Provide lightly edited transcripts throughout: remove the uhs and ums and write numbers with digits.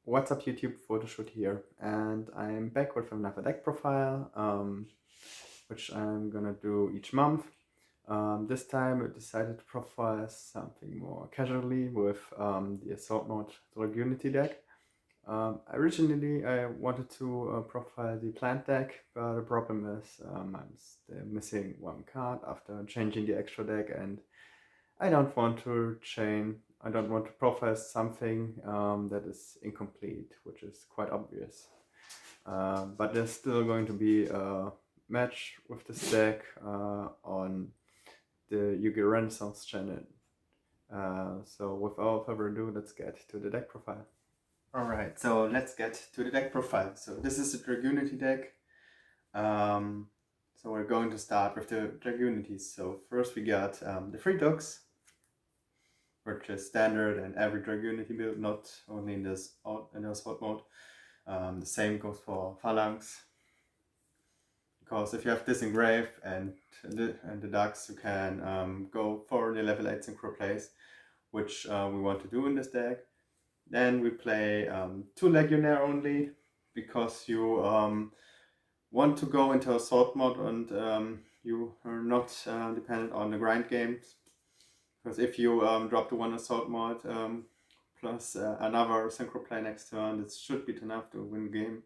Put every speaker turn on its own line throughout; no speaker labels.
What's up YouTube, photoshoot here, and I'm back with another deck profile, which I'm gonna do each month. This time I decided to profile something more casually with the Assault Mode Dragunity deck. Originally I wanted to profile the plant deck, but the problem is I'm still missing one card after changing the extra deck, and I don't want to profile something that is incomplete, which is quite obvious. But there's still going to be a match with this deck on the Yu-Gi-Oh! Renaissance channel. So without further ado, let's get to the deck profile. Alright, so let's get to the deck profile. So this is the Dragunity deck. So we're going to start with the Dragunitys. So first we got the 3 dogs, which is standard in every Dragunity build, not only in this Assault mode. The same goes for Phalanx, because if you have this engraved and the ducks, you can go for the level 8 synchro plays, which we want to do in this deck. Then we play 2 Legionnaire only, because you want to go into Assault mode and you are not dependent on the grind games. Because if you drop the 1 Assault mode plus another synchro play next turn, this should be enough to win the game.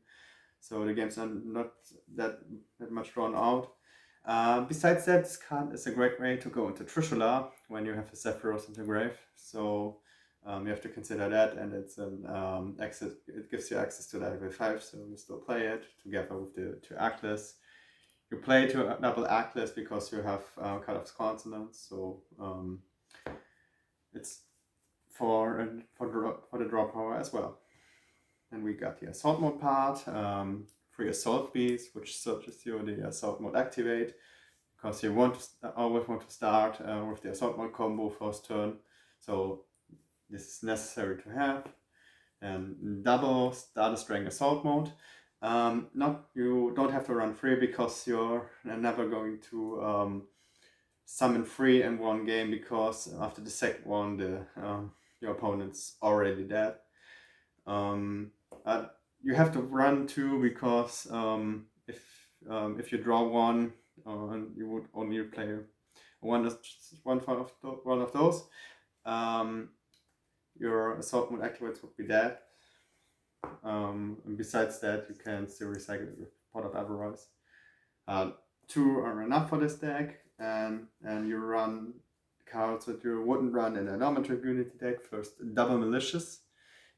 So the games are not that much drawn out. Besides that, this card is a great way to go into Trishula when you have a Sephiroth in the grave. So you have to consider that, and it's an access. It gives you access to level 5, so you still play it together with the 2 Arkless. You play 2 double Arkless because you have cut off consonants, so it's for the draw power as well. And we got the Assault mode part, 3 Assault Beasts, which searches you the Assault mode activate, because you always want to start with the Assault mode combo first turn, so this is necessary to have. And double Stardust Strength Assault mode. You don't have to run 3 because you're never going to summon 3 in one game, because after the second one your opponent's already dead. You have to run 2 because if you draw 1 you would only play one of those. Your Assault mode activates would be dead. And besides that, you can still recycle it with Pot of Avarice. 2 are enough for this deck, and you run cards that you wouldn't run in a normal Dragunity deck. First, Double Malicious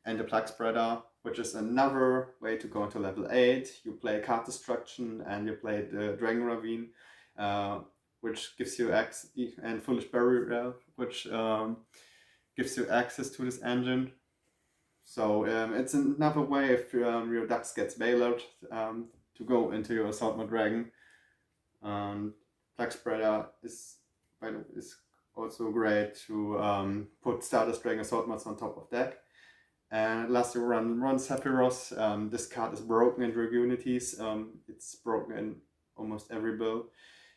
and the Plague Spreader, which is another way to go into level 8. You play Card Destruction and you play the Dragon Ravine, which gives you access, and Foolish Burial, which gives you access to this engine. So it's another way if your ducks gets bailout to go into your Assault mode Dragon. Plague Spreader is also great to put Stardust Dragon Assault mods on top of deck. And last you run Sephiroth. This card is broken in Dragunities. It's broken in almost every build.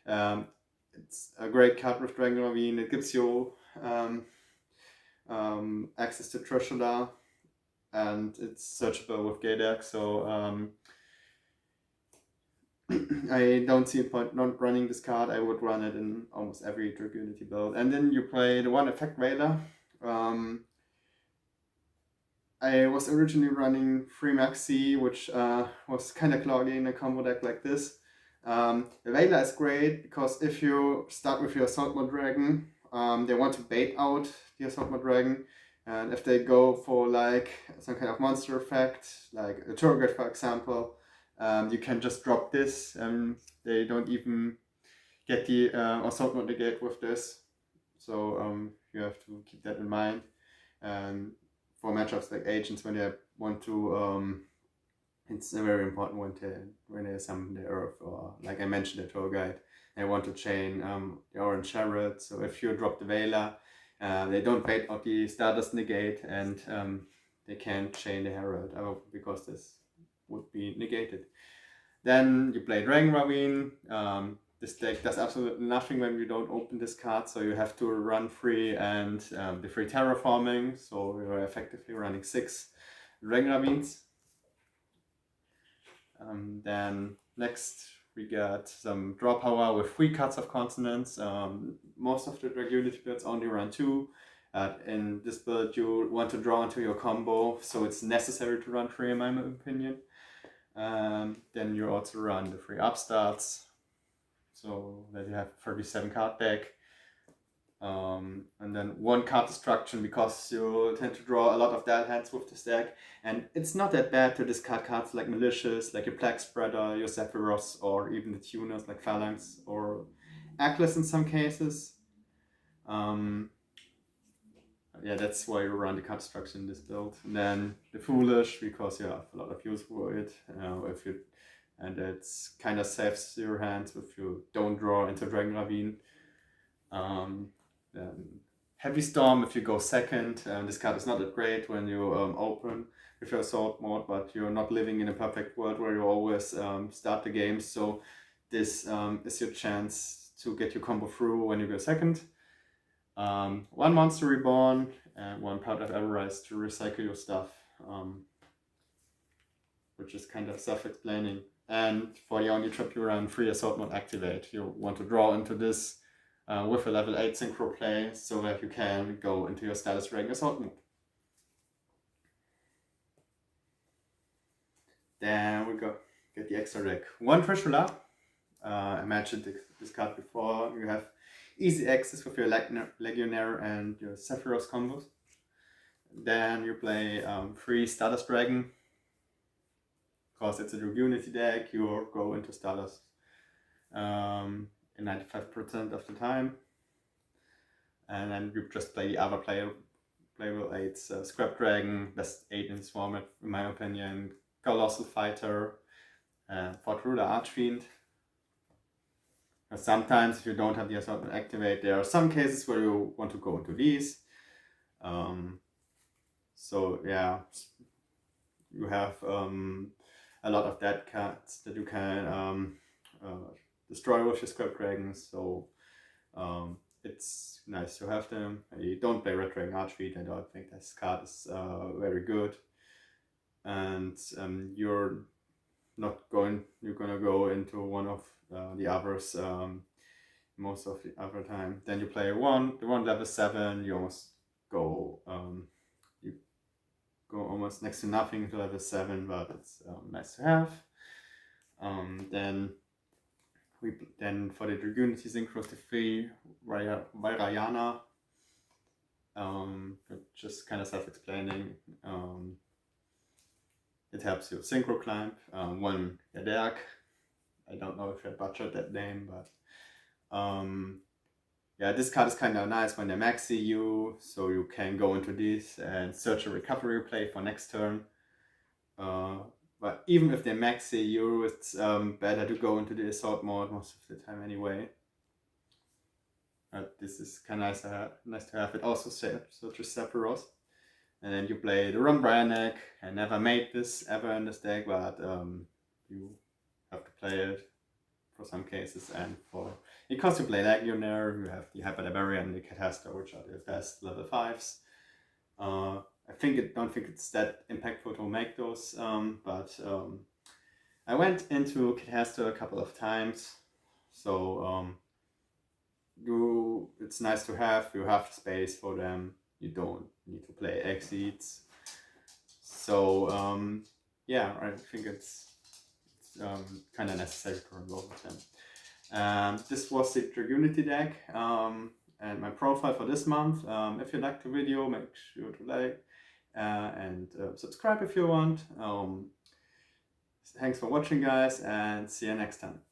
It's a great card with Dragon Ravine. It gives you access to Trishula, and it's searchable with Gadak, so I don't see a point not running this card. I would run it in almost every Dragunity build. And then you play the 1 Effect Veiler. I was originally running 3 Maxi, which was kind of cloggy in a combo deck like this. The Veiler is great because if you start with your Assault mode Dragon, they want to bait out the Assault mode Dragon, and if they go for like some kind of monster effect, like a Turgid for example, you can just drop this and they don't even get the Assault mode negate with this. So you have to keep that in mind. And for matchups like Agents, when they want to, it's a very important when they summon the Earth, or like I mentioned, the Tour Guide, they want to chain the Orange Chariot. So if you drop the Veiler, they don't bait out the Stardust negate, and they can't chain the Herald because this would be negated. Then you play Dragon Ravine. This deck does absolutely nothing when you don't open this card, so you have to run 3 and the 3 terraforming, so you're effectively running 6. Dragunitys. Then next we got some draw power with 3 cards of consonants. Most of the Dragunity builds only run 2. In this build you want to draw into your combo, so it's necessary to run 3 in my opinion. Then you also run the 3 upstarts, so that you have 37 card deck. And then 1 card destruction, because you tend to draw a lot of dead hands with this deck, and it's not that bad to discard cards like Malicious, like your Plague Spreader, your Zephyros, or even the tuners like Phalanx or Atlas in some cases. Yeah, that's why you run the card destruction in this build. And then the Foolish, because you have a lot of use for it. And it's kind of saves your hands if you don't draw into Dragon Ravine. Then Heavy Storm if you go second. This card is not that great when you open with your sword mode, but you're not living in a perfect world where you always start the game. So this is your chance to get your combo through when you go second. 1 Monster Reborn and 1 Part of Everrise to recycle your stuff, which is kind of self-explaining. And for the only trip you run, 3 Assault Mode Activate. You want to draw into this with a level 8 synchro play, so that you can go into your status rank Assault Mode. Then we get the extra deck. 1 Trishula. I mentioned this card before. You have easy access with your Legionnaire and your Zephyros combos. Then you play 3 Stardust Dragon. Because it's a Dragunity deck, you go into Stardust in 95% of the time. And then you just play the other playable 8s. Scrap Dragon, best 8 in this format, in my opinion. Colossal Fighter, Fort Ruler Archfiend. Sometimes if you don't have the assortment activate, there are some cases where you want to go into these. So yeah, you have a lot of dead cards that you can destroy with your Scrap Dragons, so it's nice to have them. You don't play Red Dragon Archfiend, I don't think this card is very good. And you're gonna go into one of the others most of the other time. Then you play the one level 7, you almost go almost next to nothing to level 7, but it's nice to have. Then for the Dragunity Synchros, the 3 Vairayana, just kind of self-explaining. It helps you synchro climb. 1 Yaderk. I don't know if I butchered that name, but yeah, this card is kind of nice when they maxi you, so you can go into this and search a recovery play for next turn. But even if they maxi you, it's better to go into the assault mode most of the time anyway. But this is kind of nice to have. It also searches Sephiroth. And then you play the Ron Bryanek. I never made this ever in this deck, but you have to play it for some cases, and because you play Legionnaire, you have the Hyperlibrarian and the Catastro, which are the best level 5s. I don't think it's that impactful to make those, but I went into Catastro a couple of times, so it's nice to have. You have space for them. You don't need to play Exceeds. So yeah, I think it's kind of necessary to roll with them. This was the Dragunity deck and my profile for this month. If you liked the video, make sure to like and subscribe if you want. Thanks for watching, guys, and see you next time.